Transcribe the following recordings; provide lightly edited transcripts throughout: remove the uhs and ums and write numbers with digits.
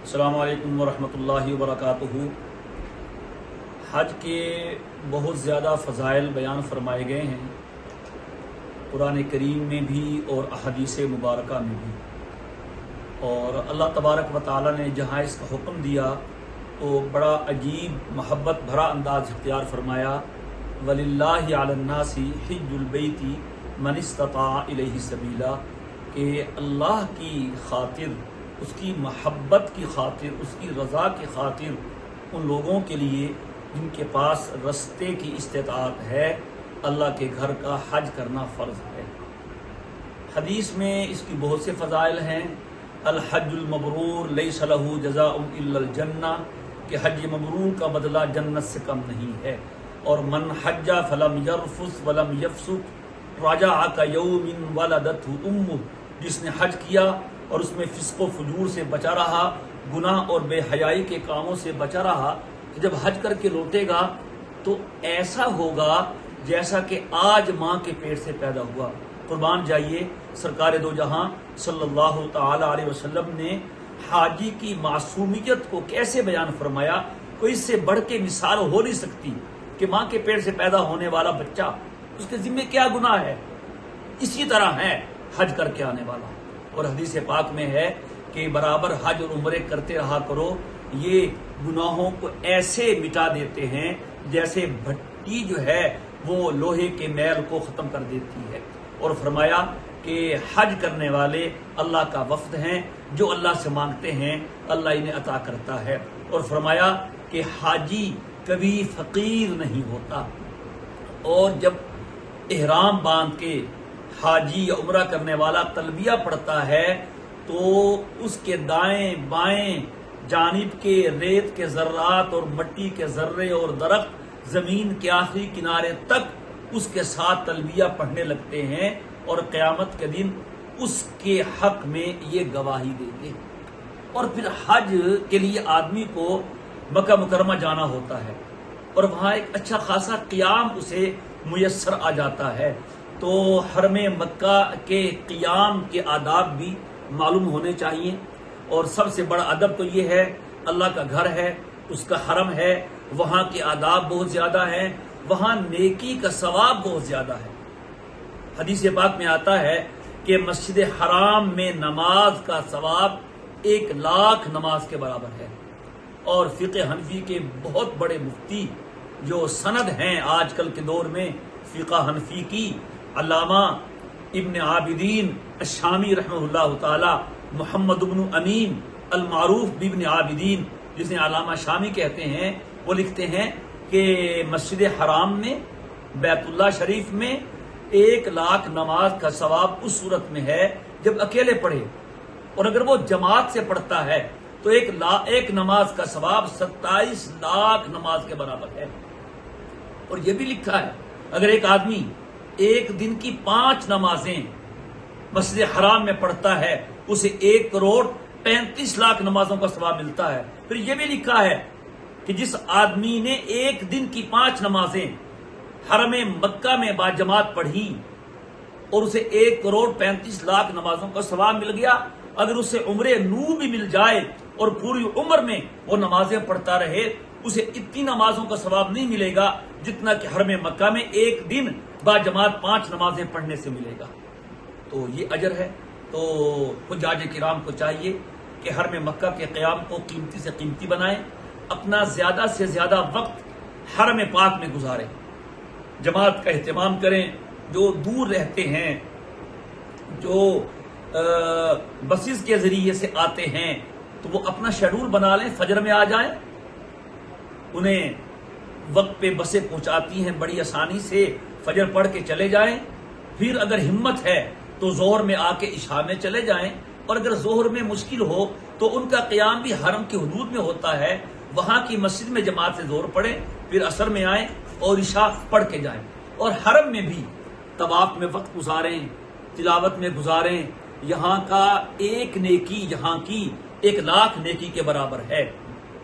السلام علیکم ورحمۃ اللہ وبرکاتہ۔ حج کے بہت زیادہ فضائل بیان فرمائے گئے ہیں قرآن کریم میں بھی اور احادیث مبارکہ میں بھی، اور اللہ تبارک و تعالی نے جہاں اس کا حکم دیا تو بڑا عجیب محبت بھرا انداز اختیار فرمایا، وَلِلَّهِ عَلَى النَّاسِ حِجُّ الْبَيْتِ مَنِ اسْتَطَاعَ إِلَيْهِ سَبِيلًا، کہ اللہ کی خاطر، اس کی محبت کی خاطر، اس کی رضا کی خاطر ان لوگوں کے لیے جن کے پاس رستے کی استطاعت ہے اللہ کے گھر کا حج کرنا فرض ہے۔ حدیث میں اس کی بہت سے فضائل ہیں۔ الحج المبرور لیس لہ جزاء الا الجنہ، کہ حج مبرور کا بدلہ جنت سے کم نہیں ہے۔ اور من حج فلم یرفث ولم یفسق رجع کیوم ولدتہ امہ، جس نے حج کیا اور اس میں فسق و فجور سے بچا رہا، گناہ اور بے حیائی کے کاموں سے بچا رہا، کہ جب حج کر کے لوٹے گا تو ایسا ہوگا جیسا کہ آج ماں کے پیٹ سے پیدا ہوا۔ قربان جائیے، سرکار دو جہاں صلی اللہ تعالی علیہ وسلم نے حاجی کی معصومیت کو کیسے بیان فرمایا، کوئی اس سے بڑھ کے مثال ہو نہیں سکتی کہ ماں کے پیٹ سے پیدا ہونے والا بچہ، اس کے ذمہ کیا گناہ ہے، اسی طرح ہے حج کر کے آنے والا۔ اور حدیث پاک میں ہے کہ برابر حج اور عمرے کرتے رہا کرو، یہ گناہوں کو ایسے مٹا دیتے ہیں جیسے بھٹی جو ہے وہ لوہے کے میل کو ختم کر دیتی ہے۔ اور فرمایا کہ حج کرنے والے اللہ کا وفد ہیں، جو اللہ سے مانگتے ہیں اللہ انہیں عطا کرتا ہے۔ اور فرمایا کہ حاجی کبھی فقیر نہیں ہوتا، اور جب احرام باندھ کے حاجی یا عمرہ کرنے والا تلبیہ پڑھتا ہے تو اس کے دائیں بائیں جانب کے ریت کے ذرات اور مٹی کے ذرے اور درخت زمین کے آخری کنارے تک اس کے ساتھ تلبیہ پڑھنے لگتے ہیں، اور قیامت کے دن اس کے حق میں یہ گواہی دیں گے۔ اور پھر حج کے لیے آدمی کو مکہ مکرمہ جانا ہوتا ہے، اور وہاں ایک اچھا خاصا قیام اسے میسر آ جاتا ہے، تو حرم مکہ کے قیام کے آداب بھی معلوم ہونے چاہیے۔ اور سب سے بڑا ادب تو یہ ہے، اللہ کا گھر ہے، اس کا حرم ہے، وہاں کے آداب بہت زیادہ ہیں، وہاں نیکی کا ثواب بہت زیادہ ہے۔ حدیث پاک میں آتا ہے کہ مسجد حرام میں نماز کا ثواب 1,00,000 نماز کے برابر ہے۔ اور فقہ حنفی کے بہت بڑے مفتی جو سند ہیں آج کل کے دور میں فقہ حنفی کی، علامہ ابن عابدین الشامی رحمہ اللہ تعالی، محمد بن امین المعروف بابن عابدین، جسے علامہ شامی کہتے ہیں، وہ لکھتے ہیں کہ مسجد حرام میں، بیت اللہ شریف میں 1,00,000 نماز کا ثواب اس صورت میں ہے جب اکیلے پڑھے، اور اگر وہ جماعت سے پڑھتا ہے تو ایک نماز کا ثواب 27,00,000 نماز کے برابر ہے۔ اور یہ بھی لکھا ہے اگر ایک آدمی ایک دن کی 5 نمازیں مسجد حرام میں پڑھتا ہے اسے 1,35,00,000 نمازوں کا ثواب ملتا ہے۔ پھر یہ بھی لکھا ہے کہ جس آدمی نے ایک دن کی 5 نمازیں حرم مکہ میں با جماعت پڑھی اور اسے 1,35,00,000 نمازوں کا ثواب مل گیا، اگر اسے عمر نو بھی مل جائے اور پوری عمر میں وہ نمازیں پڑھتا رہے، اسے اتنی نمازوں کا ثواب نہیں ملے گا جتنا کہ حرم مکہ میں ایک دن با جماعت 5 نمازیں پڑھنے سے ملے گا۔ تو یہ اجر ہے۔ تو حجاج کرام کو چاہیے کہ حرم مکہ کے قیام کو قیمتی سے قیمتی بنائیں، اپنا زیادہ سے زیادہ وقت حرم پاک میں گزاریں، جماعت کا اہتمام کریں۔ جو دور رہتے ہیں، جو بسز کے ذریعے سے آتے ہیں، تو وہ اپنا شیڈول بنا لیں، فجر میں آ جائیں، انہیں وقت پہ بسیں پہنچاتی ہیں بڑی آسانی سے، فجر پڑھ کے چلے جائیں۔ پھر اگر ہمت ہے تو ظہر میں آ کے عشاء میں چلے جائیں، اور اگر ظہر میں مشکل ہو تو ان کا قیام بھی حرم کی حدود میں ہوتا ہے، وہاں کی مسجد میں جماعت سے ظہر پڑھیں، پھر عصر میں آئیں اور عشاء پڑھ کے جائیں۔ اور حرم میں بھی طواف میں وقت گزاریں، تلاوت میں گزاریں، یہاں کا ایک نیکی یہاں کی 1,00,000 نیکی کے برابر ہے۔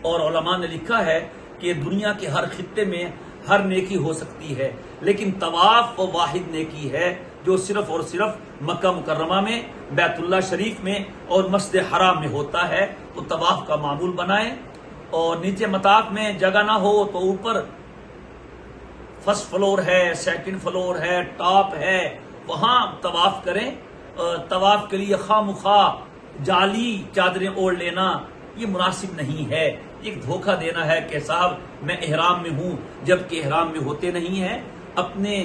اور علماء نے لکھا ہے کہ دنیا کے ہر خطے میں ہر نیکی ہو سکتی ہے، لیکن طواف وہ واحد نیکی ہے جو صرف اور صرف مکہ مکرمہ میں، بیت اللہ شریف میں اور مسجد حرام میں ہوتا ہے، تو طواف کا معمول بنائیں، اور نیچے مطاف میں جگہ نہ ہو تو اوپر فرسٹ فلور ہے، سیکنڈ فلور ہے، ٹاپ ہے، وہاں طواف کریں۔ طواف کے لیے خواہ مخواہ جعلی چادریں اوڑھ لینا یہ مناسب نہیں ہے، ایک دھوکہ دینا ہے کہ صاحب میں احرام میں ہوں، جبکہ احرام میں ہوتے نہیں ہیں۔ اپنے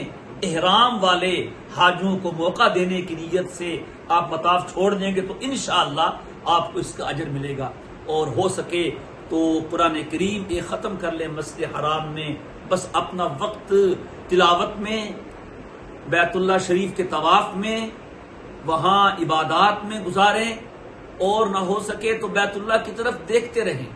احرام والے حاجیوں کو موقع دینے کی نیت سے آپ مطاف چھوڑ دیں گے تو انشاءاللہ آپ کو اس کا اجر ملے گا، اور ہو سکے تو قرآن کریم یہ ختم کر لیں مسجد حرام میں، بس اپنا وقت تلاوت میں، بیت اللہ شریف کے طواف میں، وہاں عبادات میں گزاریں، اور نہ ہو سکے تو بیت اللہ کی طرف دیکھتے رہیں۔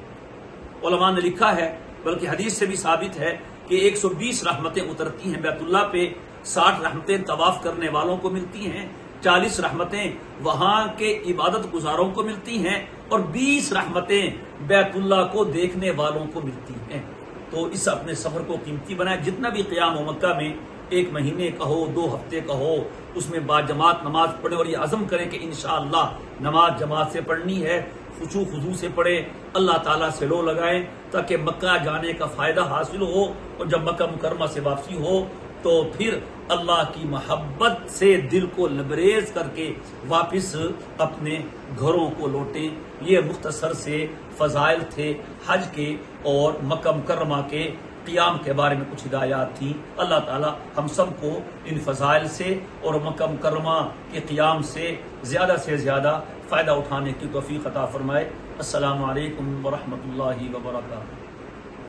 علماء نے لکھا ہے، بلکہ حدیث سے بھی ثابت ہے کہ 120 رحمتیں اترتی ہیں بیت اللہ پہ، 60 رحمتیں طواف کرنے والوں کو ملتی ہیں، 40 رحمتیں وہاں کے عبادت گزاروں کو ملتی ہیں، اور 20 رحمتیں بیت اللہ کو دیکھنے والوں کو ملتی ہیں۔ تو اس اپنے سفر کو قیمتی بنائے، جتنا بھی قیام و مکہ میں 1 مہینے کا ہو، 2 ہفتے کا ہو، اس میں با جماعت نماز پڑھے، اور یہ عزم کریں کہ انشاءاللہ نماز جماعت سے پڑھنی ہے، خشوع خضوع سے پڑھے، اللہ تعالیٰ سے لو لگائیں تاکہ مکہ جانے کا فائدہ حاصل ہو، اور جب مکہ مکرمہ سے واپسی ہو تو پھر اللہ کی محبت سے دل کو لبریز کر کے واپس اپنے گھروں کو لوٹیں۔ یہ مختصر سے فضائل تھے حج کے اور مکہ مکرمہ کے قیام کے بارے میں کچھ ہدایات تھیں۔ اللہ تعالی ہم سب کو ان فضائل سے اور مکہ مکرمہ کے قیام سے زیادہ فائدہ اٹھانے کی توفیق عطا فرمائے۔ السلام علیکم ورحمۃ اللہ وبرکاتہ۔